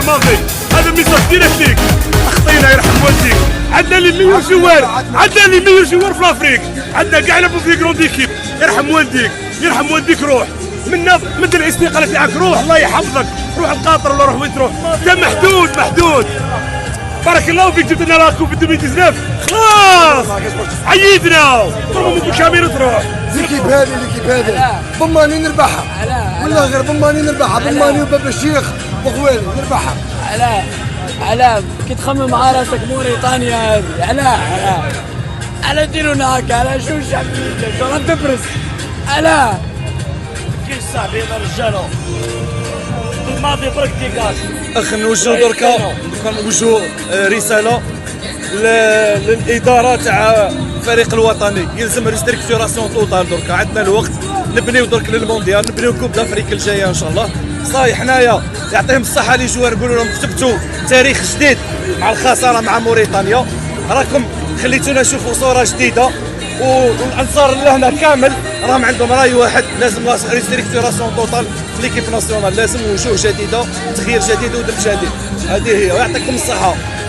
الماضي. هذا ميساج ديريكت ليك، خطينا يرحم والديك. عندنا لي مليون جوار، عندنا لي مليون جوار في لافريك، عندنا كاع لعبوا في كروند ايكيب. يرحم والديك، يرحم والديك. روح منا مد الاستقاله تاعك، روح الله يحفظك. روح القطر ولا روح وين تروح، انت محدود محدود. بارك الله فيك، جبت لنا لا كوب 2019 خلاص عيدنا. تروح من كاميرا تروح. ليكيب هذه ضماني نربحها، ولا غير ضماني نربحها. ضماني وباب الشيخ وخوالي نربحها. علاه كي تخمم على راسك موريتانيا هذه، علاه ديرونا هكا، علاه شو الشعبيه شو راح تبرز، علاه كي صاحبي يا رجالو الماضي برك ديكاج. اخ نوجهوا دركا نوجهوا رساله للاداره تاع الفريق الوطني. يلزم ريستركتوراسيون توتال دركا. عندنا الوقت نبنيو درك للمونديال، نبنيو كوب دافريك الجايه ان شاء الله. صاي حنايا يعطيهم الصحه لي جوار، نقولوا لهم كتبتوا تاريخ جديد مع الخساره مع موريتانيا. راكم خليتونا نشوفوا صوره جديده، والانصار لهنا كامل راهم عندهم راي واحد. لازم ريستركتوراسيون توتال في ليكيب ناسيونال، لازم وجوه جديده، تغيير جديد ودم جديد. هذه هي، ويعطيكم الصحه.